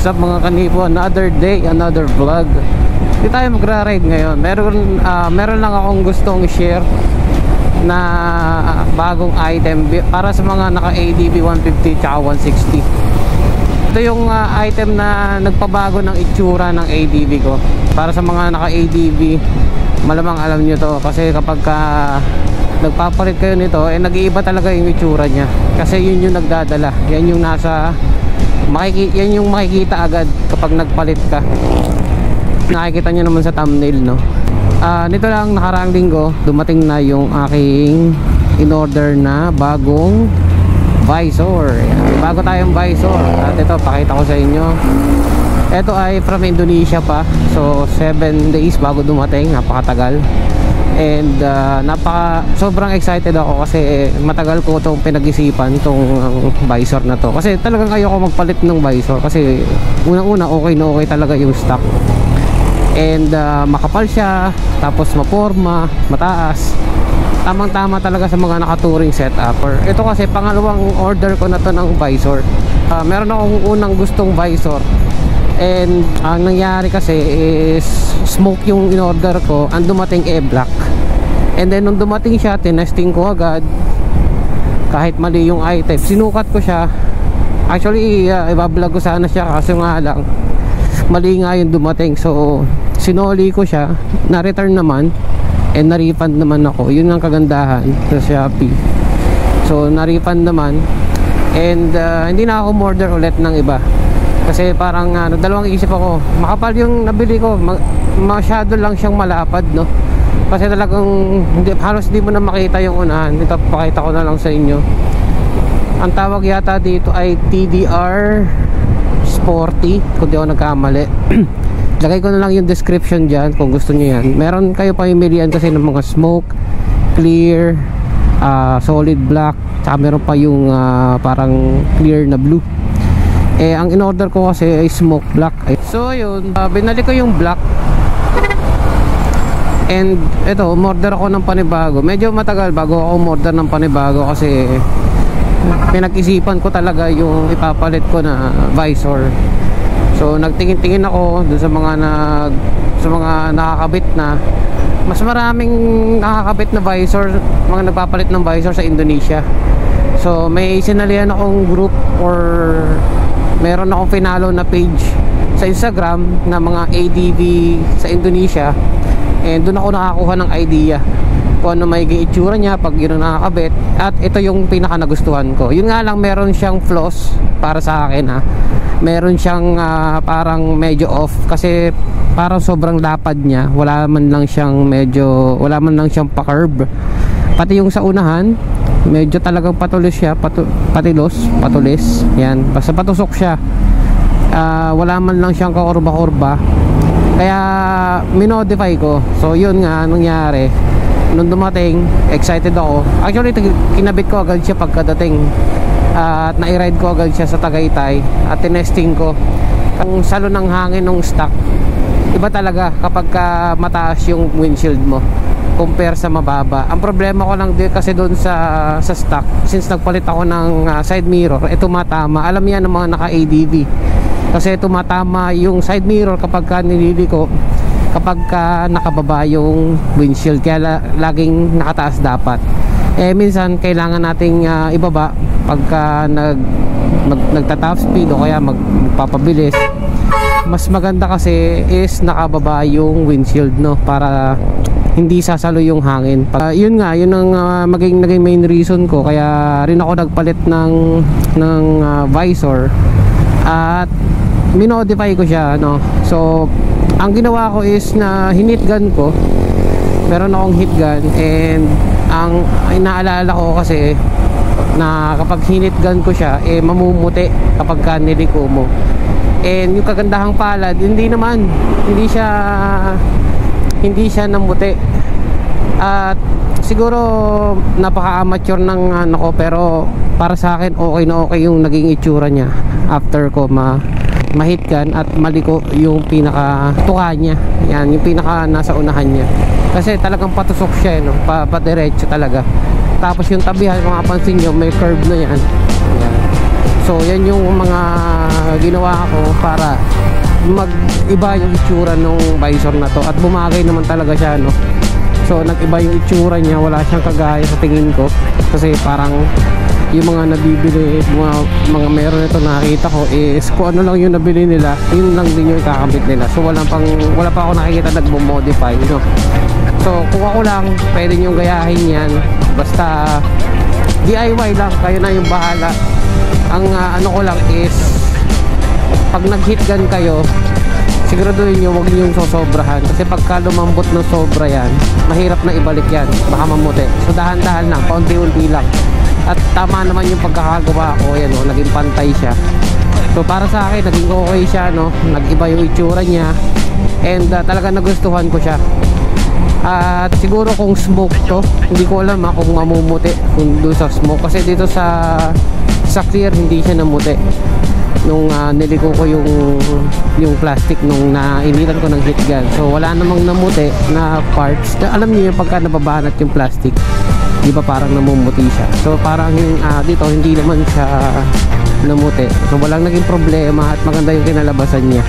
What's up mga kanipo? Another day, another vlog. Hindi tayo magra-ride ngayon. Meron lang akong gustong share na bagong item para sa mga naka ADV 150 tsaka 160. Ito yung item na nagpabago ng itsura ng ADV ko. Para sa mga naka ADV, malamang alam nyo to, kasi kapag nagpapalit kayo nito, nag-iiba talaga yung itsura nya, kasi yun yung nagdadala. Yan yung yan yung makikita agad kapag nagpalit ka. Nakikita nyo naman sa thumbnail, no? Nito lang nakaraang linggo, dumating na yung aking in-order na bagong visor. Yan. Bago tayong visor. At ito, pakita ko sa inyo. Ito ay from Indonesia pa. So 7 days bago dumating, napakatagal. And sobrang excited ako kasi matagal ko itong pinag-isipan, itong visor na to, kasi talagang ayoko magpalit ng visor kasi unang-una okay na okay talaga yung stock. And makapal siya, tapos maporma, mataas, tamang-tama talaga sa mga nakatouring setupper. Ito kasi pangalawang order ko na to ng visor. Meron akong unang gustong visor, and ang nangyari kasi is smoke yung in-order ko, ang dumating black. And then nung dumating siya, tinesting ko agad. Kahit mali yung item, sinukat ko siya. Actually ibablog ko sana siya, kasi nga lang mali nga yung dumating. So sinoli ko siya, na-return naman, and na-refund naman ako. Yun ang kagandahan sa Shopee. So na-refund naman, and hindi na ako order ulit ng iba. Kasi parang dalawang isip ako, makapal yung nabili ko, masyado lang siyang malapad, no? Kasi talagang halos di mo na makita yung unahan. Ito, pakita ko na lang sa inyo. Ang tawag yata dito ay TDR Sporty, kung di ako nagkamali. Lagay ko na lang yung description dyan kung gusto nyo yan. Meron kayo pamimilian kasi ng mga smoke, clear, solid black, saka meron pa yung parang clear na blue. Ang in-order ko kasi ay smoke black. So yun, binalik ko yung black. And ito, umorder ako ng panibago. Medyo matagal bago ako umorder ng panibago kasi pinag-isipan ko talaga yung ipapalit ko na visor. So nagtingin-tingin ako dun sa mga nakakabit na. Mas maraming nakakabit na visor, mga nagpapalit ng visor sa Indonesia. So may sinalihan akong group, or meron akong finalo na page sa Instagram na mga ADV sa Indonesia, and doon ako nakakuha ng idea kung ano may itsura niya pag yun ang nakakabit. At ito yung pinaka nagustuhan ko. Yun nga lang, meron siyang flaws para sa akin, ha. Meron siyang parang medyo off, kasi parang sobrang lapad niya. Wala man lang siyang pa-curve. Pati yung sa unahan, medyo talagang patulis siya, patulis. Yan, basta patusok siya. Wala man lang siyang kakurba-kurba. Kaya minodify ko. So yun nga nangyari. Nung dumating, excited ako. Actually kinabit ko agad siya pagkadating, at na-ride ko agad siya sa Tagaytay, at tinesting ko ang salo ng hangin ng stock. Iba talaga kapag mataas yung windshield mo compare sa mababa. Ang problema ko lang din kasi doon sa stock, since nagpalit ako ng side mirror, tumatama. Alam yan ng mga naka ADV, kasi tumatama yung side mirror kapag nililiko, kapag nakababa yung windshield. Kaya laging nakataas dapat. Minsan kailangan nating ibaba pagka nagta-top speed o kaya magpapabilis. Mas maganda kasi is nakababa yung windshield, no, para hindi sasalo yung hangin. Yun nga, yun ang naging main reason ko kaya rin ako nagpalit ng visor, at minodify ko siya, no. So ang ginawa ko is na hinit gun ko. Meron akong hit gun, and ang inaalala ko kasi na kapag hinit gun ko siya, mamumuti kapag niliko mo. And yung kagandahang palad, hindi siya namuti. At siguro napaka-amateur ng ko, pero para sa akin okay na okay yung naging itsura niya after ko ma-hit gun at maliko yung pinaka tuka niya. Yan, yung pinaka nasa unahan niya. Kasi talagang patusok siya, no? Padiretso talaga. Tapos yung tabihan, kung mapansin nyo, may curve na yan. Yan. So yan yung mga ginawa ko para mag-iba yung itsura ng visor na to, at bumagay naman talaga siya, no. So nag-iba yung itsura niya, wala siyang kagaya sa tingin ko, kasi parang yung mga nabibili, mga meron ito nakita ko is kung ano lang yung nabili nila, yun lang din yung ikakabit nila. So wala pa ako nakikita nagmo-modify, no. So kung ako lang, pwede nyo gayahin yan, basta DIY lang, kayo na yung bahala. Ang ano ko lang is, pag nag-hit gun kayo, siguraduhin nyo huwag nyo yung sosobrahan, kasi pagka lumambot ng sobra yan, mahirap na ibalik yan, baka mamuti. So dahan-dahan lang, paunti-unti lang. At tama naman yung pagkakagawa ko, yan o, naging pantay siya. So para sa akin, naging okay siya, no. Nag-iba yung itsura niya, and talaga nagustuhan ko siya. At siguro kung smoke to, hindi ko alam kung mamumuti kung doon sa smoke, kasi dito sa clear hindi siya namuti nung niliko ko yung plastic nung nainitan ko ng heat gun. So wala namang namuti na parts. Alam niyo yung pagka nababanat yung plastic, di ba parang namumuti siya. So parang dito hindi naman siya namuti, so walang naging problema at maganda yung kinalabasan niya.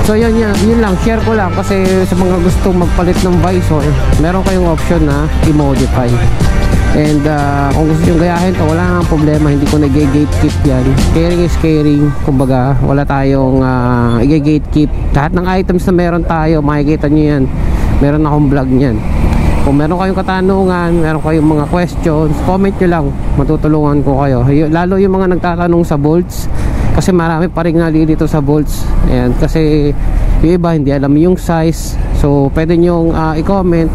So yun lang, share ko lang kasi sa mga gustong magpalit ng visor, meron kayong option na i-modify. And kung gusto nyo gayahin to, wala nang problema, hindi ko nag-gatekeep yan. Caring is caring, kumbaga wala tayong i-gatekeep. Lahat ng items na meron tayo, makikita nyo yan, meron akong vlog nyan. Kung meron kayong katanungan, meron kayong mga questions, comment nyo lang, matutulungan ko kayo. Lalo yung mga nagtatanong sa bolts, kasi marami pa rin nalilito sa bolts. Ayan, kasi yung iba hindi alam yung size. So pwede nyong i-comment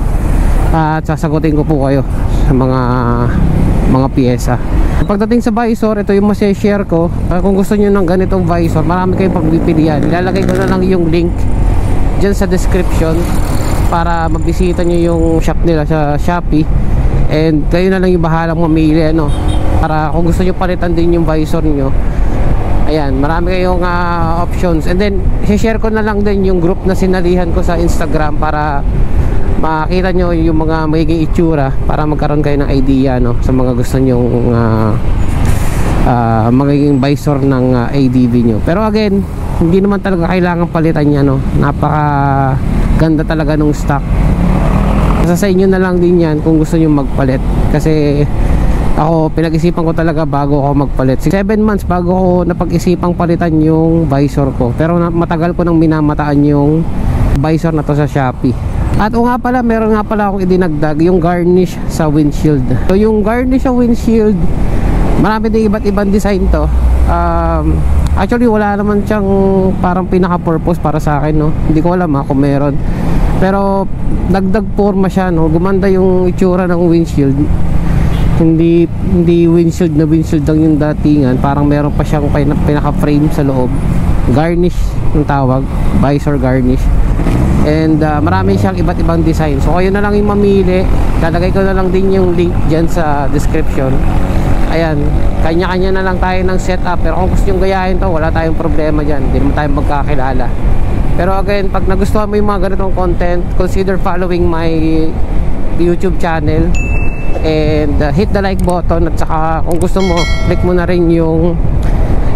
at sasagutin ko po kayo sa mga piyesa. Pagdating sa visor, ito yung share ko. Kung gusto nyo ng ganitong visor, marami kayong pagpipilian. Ilalagay ko na lang yung link dyan sa description para mabisita nyo yung shop nila sa Shopee, and kayo na lang yung bahalang mamili, ano, para kung gusto nyo palitan din yung visor nyo. Ayan, marami kayong options. And then share ko na lang din yung group na sinalihan ko sa Instagram para makita nyo yung mga magiging itsura, para magkaroon kayo ng idea, no, sa mga gusto nyong magiging visor ng ADV nyo. Pero again, hindi naman talaga kailangan palitan niya, no. Napaka ganda talaga nung stock. Sa inyo na lang din yan kung gusto nyo magpalit, kasi ako pinag-isipan ko talaga bago ako magpalit. 7 months bago ko napag-isipang palitan yung visor ko, pero matagal ko nang minamataan yung visor na to sa Shopee. At nga pala, meron nga pala akong idinagdag, yung garnish sa windshield. So yung garnish sa windshield, marami din iba't ibang design to. Actually wala naman siyang parang pinaka-purpose para sa akin, no. Hindi ko alam kung meron, pero dagdag forma siya, no. Gumanda yung itsura ng windshield. Hindi windshield na windshield lang yung datingan, parang meron pa siyang pinaka-frame sa loob. Garnish yung tawag, visor garnish. And marami siyang iba't ibang design. So kayo na lang yung mamili. Lalagay ko na lang din yung link dyan sa description. Ayan, kanya-kanya na lang tayo ng setup. Pero kung gusto nyo gayahin to, wala tayong problema dyan, hindi naman tayo magkakilala. Pero again, pag nagustuhan mo yung mga ganitong content, consider following my YouTube channel, and hit the like button. At saka kung gusto mo, click mo na rin yung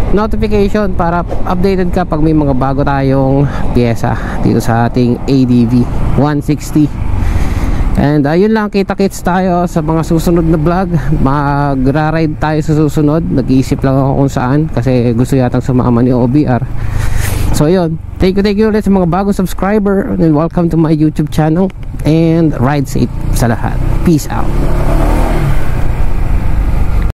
notification para updated ka pag may mga bago tayong pyesa dito sa ating ADV 160. And ayun lang, kita-kits tayo sa mga susunod na vlog. Magra-ride tayo sa susunod. Nag-iisip lang ako kung saan, kasi gusto yatang sumama ni OBR. So yun, thank you ulit sa mga bagong subscriber, and welcome to my YouTube channel, and ride safe sa lahat. Peace out.